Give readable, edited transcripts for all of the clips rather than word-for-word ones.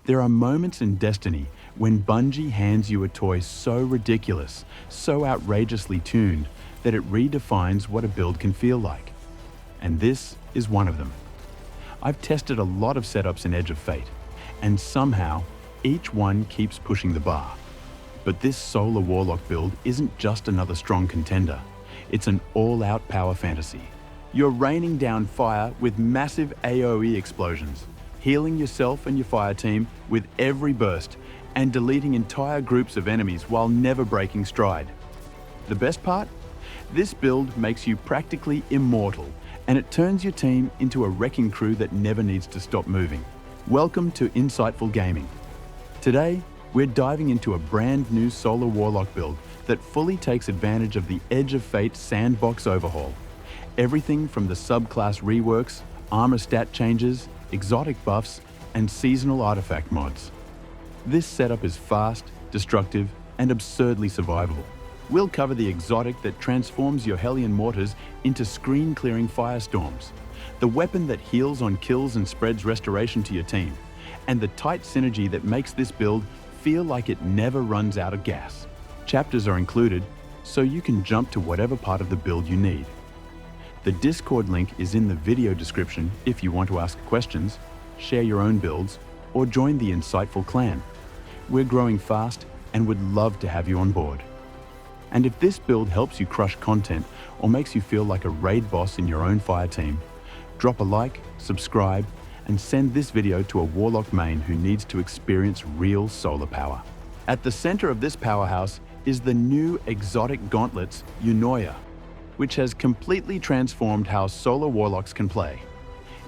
There are moments in Destiny when Bungie hands you a toy so ridiculous, so outrageously tuned, that it redefines what a build can feel like. And this is one of them. I've tested a lot of setups in Edge of Fate, and somehow, each one keeps pushing the bar. But this Solar Warlock build isn't just another strong contender. It's an all-out power fantasy. You're raining down fire with massive AoE explosions, healing yourself and your fire team with every burst, and deleting entire groups of enemies while never breaking stride. The best part? This build makes you practically immortal, and it turns your team into a wrecking crew that never needs to stop moving. Welcome to Insightful Gaming. Today, we're diving into a brand new Solar Warlock build that fully takes advantage of the Edge of Fate Sandbox Overhaul. Everything from the subclass reworks, armor stat changes, exotic buffs, and seasonal artifact mods. This setup is fast, destructive, and absurdly survivable. We'll cover the exotic that transforms your Hellion mortars into screen-clearing firestorms, the weapon that heals on kills and spreads restoration to your team, and the tight synergy that makes this build feel like it never runs out of gas. Chapters are included, so you can jump to whatever part of the build you need. The Discord link is in the video description if you want to ask questions, share your own builds, or join the Insightful clan. We're growing fast and would love to have you on board. And if this build helps you crush content or makes you feel like a raid boss in your own fire team, drop a like, subscribe, and send this video to a Warlock main who needs to experience real solar power. At the center of this powerhouse is the new exotic gauntlets, Eunoia, which has completely transformed how Solar Warlocks can play.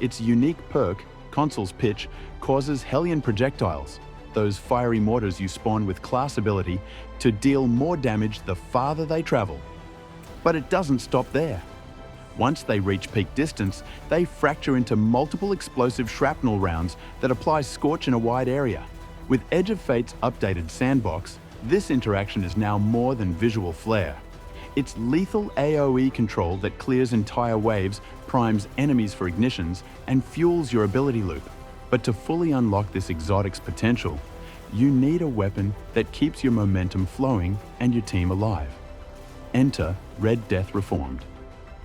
Its unique perk, Consul's Pitch, causes Hellion projectiles, those fiery mortars you spawn with class ability, to deal more damage the farther they travel. But it doesn't stop there. Once they reach peak distance, they fracture into multiple explosive shrapnel rounds that apply scorch in a wide area. With Edge of Fate's updated Sandbox, this interaction is now more than visual flair. Its lethal AoE control that clears entire waves, primes enemies for ignitions, and fuels your ability loop. But to fully unlock this exotic's potential, you need a weapon that keeps your momentum flowing and your team alive. Enter Red Death Reformed.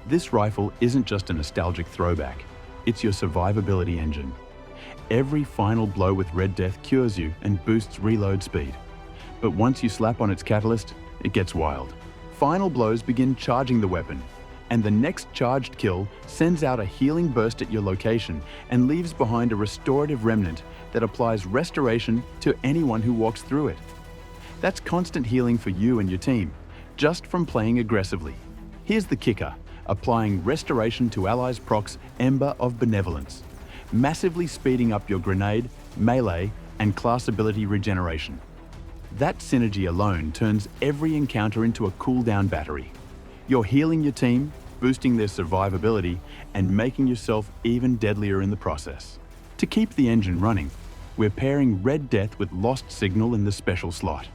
This rifle isn't just a nostalgic throwback, it's your survivability engine. Every final blow with Red Death cures you and boosts reload speed. But once you slap on its catalyst, it gets wild. Final blows begin charging the weapon, and the next charged kill sends out a healing burst at your location and leaves behind a restorative remnant that applies restoration to anyone who walks through it. That's constant healing for you and your team, just from playing aggressively. Here's the kicker, applying restoration to allies' procs Ember of Benevolence, massively speeding up your grenade, melee, and class ability regeneration. That synergy alone turns every encounter into a cooldown battery. You're healing your team, boosting their survivability, and making yourself even deadlier in the process. To keep the engine running, we're pairing Red Death with Lost Signal in the special slot.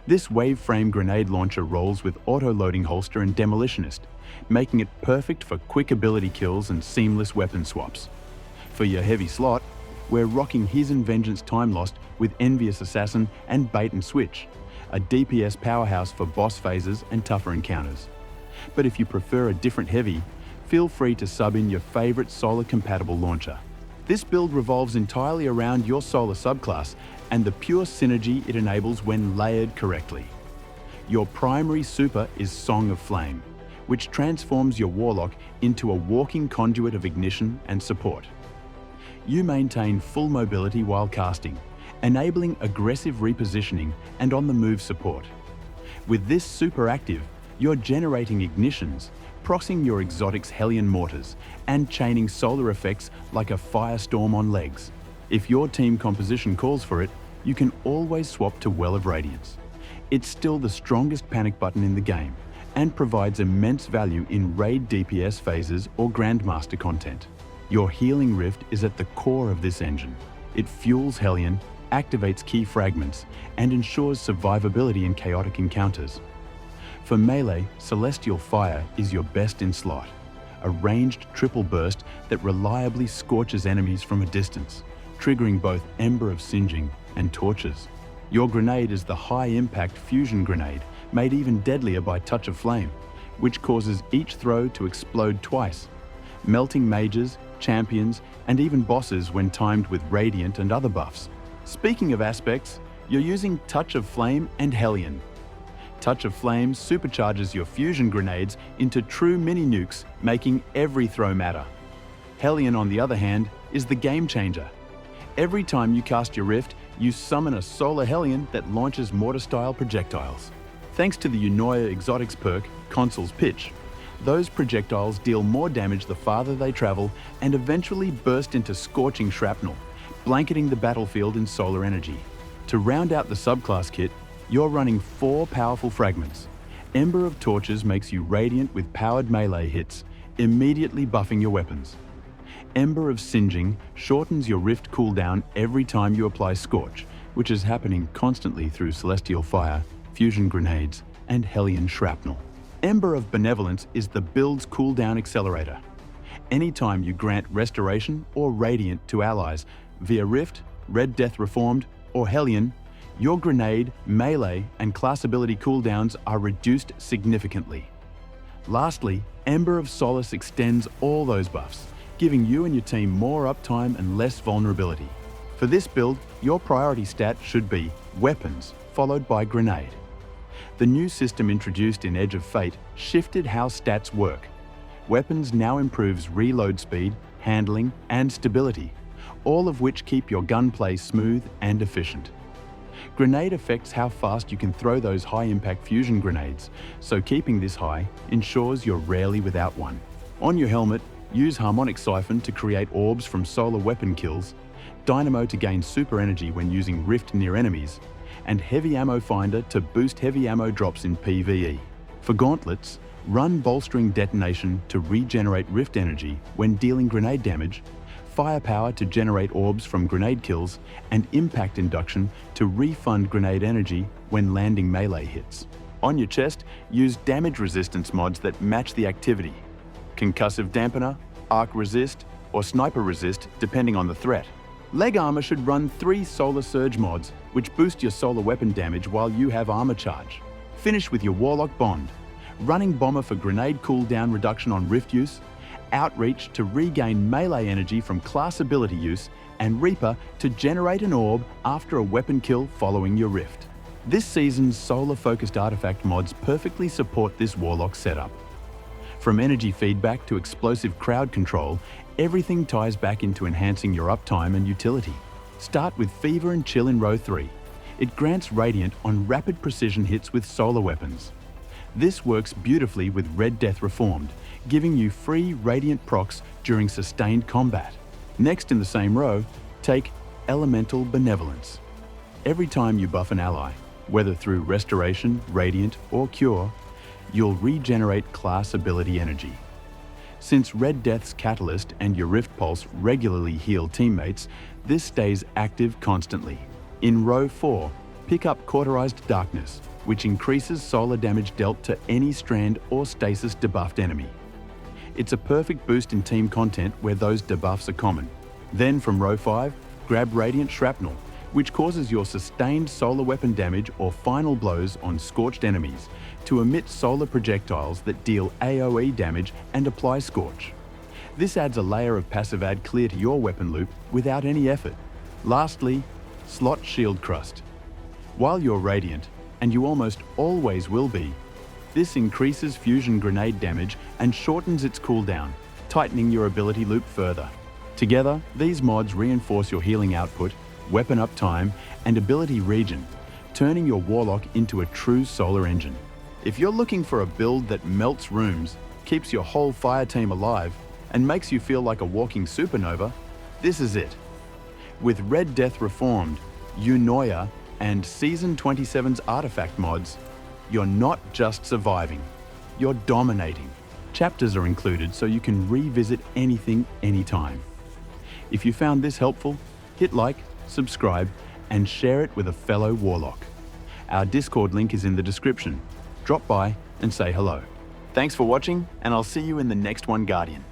This wave-frame grenade launcher rolls with auto-loading holster and demolitionist, making it perfect for quick ability kills and seamless weapon swaps. For your heavy slot, we're rocking His and Vengeance Time Lost with Envious Assassin and Bait and Switch, a DPS powerhouse for boss phases and tougher encounters. But if you prefer a different heavy, feel free to sub in your favorite solar-compatible launcher. This build revolves entirely around your solar subclass and the pure synergy it enables when layered correctly. Your primary super is Song of Flame, which transforms your Warlock into a walking conduit of ignition and support. You maintain full mobility while casting, enabling aggressive repositioning and on-the-move support. With this super active, you're generating ignitions, proxing your exotic's Hellion mortars, and chaining solar effects like a firestorm on legs. If your team composition calls for it, you can always swap to Well of Radiance. It's still the strongest panic button in the game, and provides immense value in raid DPS phases or Grandmaster content. Your Healing Rift is at the core of this engine. It fuels Hellion, activates key fragments, and ensures survivability in chaotic encounters. For melee, Celestial Fire is your best in slot, a ranged triple burst that reliably scorches enemies from a distance, triggering both Ember of Singeing and Torches. Your grenade is the high-impact fusion grenade, made even deadlier by Touch of Flame, which causes each throw to explode twice, melting mages, champions, and even bosses when timed with Radiant and other buffs. Speaking of aspects, you're using Touch of Flame and Hellion. Touch of Flame supercharges your fusion grenades into true mini-nukes, making every throw matter. Hellion, on the other hand, is the game changer. Every time you cast your Rift, you summon a Solar Hellion that launches mortar-style projectiles. Thanks to the Eunoia Exotics perk, Consul's Pitch, those projectiles deal more damage the farther they travel and eventually burst into scorching shrapnel, blanketing the battlefield in solar energy. To round out the subclass kit, you're running 4 powerful fragments. Ember of Torches makes you radiant with powered melee hits, immediately buffing your weapons. Ember of Singeing shortens your Rift cooldown every time you apply Scorch, which is happening constantly through Celestial Fire, Fusion Grenades, and Hellion Shrapnel. Ember of Benevolence is the build's cooldown accelerator. Anytime you grant Restoration or Radiant to allies via Rift, Red Death Reformed, or Hellion, your grenade, melee, and class ability cooldowns are reduced significantly. Lastly, Ember of Solace extends all those buffs, giving you and your team more uptime and less vulnerability. For this build, your priority stat should be Weapons, followed by Grenade. The new system introduced in Edge of Fate shifted how stats work. Weapons now improves reload speed, handling, and stability, all of which keep your gunplay smooth and efficient. Grenade affects how fast you can throw those high-impact fusion grenades, so keeping this high ensures you're rarely without one. On your helmet, use Harmonic Siphon to create orbs from solar weapon kills, Dynamo to gain super energy when using Rift near enemies, and Heavy Ammo Finder to boost heavy ammo drops in PvE. For gauntlets, run Bolstering Detonation to regenerate Rift energy when dealing grenade damage, Firepower to generate orbs from grenade kills, and Impact Induction to refund grenade energy when landing melee hits. On your chest, use damage resistance mods that match the activity. Concussive Dampener, Arc Resist, or Sniper Resist depending on the threat. Leg armor should run 3 Solar Surge mods, which boost your solar weapon damage while you have armor charge. Finish with your Warlock Bond, running Bomber for grenade cooldown reduction on Rift use, Outreach to regain melee energy from class ability use, and Reaper to generate an orb after a weapon kill following your Rift. This season's solar-focused artifact mods perfectly support this Warlock setup. From energy feedback to explosive crowd control, everything ties back into enhancing your uptime and utility. Start with Fever and Chill in row 3. It grants Radiant on rapid precision hits with solar weapons. This works beautifully with Red Death Reformed, giving you free Radiant procs during sustained combat. Next in the same row, take Elemental Benevolence. Every time you buff an ally, whether through Restoration, Radiant, or Cure, you'll regenerate class ability energy. Since Red Death's Catalyst and your Rift Pulse regularly heal teammates, this stays active constantly. In row 4, pick up Cauterized Darkness, which increases solar damage dealt to any strand or stasis debuffed enemy. It's a perfect boost in team content where those debuffs are common. Then from row 5, grab Radiant Shrapnel, which causes your sustained solar weapon damage or final blows on scorched enemies to emit solar projectiles that deal AoE damage and apply Scorch. This adds a layer of passive add clear to your weapon loop without any effort. Lastly, slot Shield Crust. While you're Radiant, and you almost always will be, this increases fusion grenade damage and shortens its cooldown, tightening your ability loop further. Together, these mods reinforce your healing output, weapon uptime, and ability regen, turning your Warlock into a true solar engine. If you're looking for a build that melts rooms, keeps your whole fireteam alive, and makes you feel like a walking supernova, this is it. With Red Death Reformed, Eunoia, and Season 27's artifact mods, you're not just surviving, you're dominating. Chapters are included so you can revisit anything, anytime. If you found this helpful, hit like, subscribe, and share it with a fellow Warlock. Our Discord link is in the description. Drop by and say hello. Thanks for watching, and I'll see you in the next one, Guardian.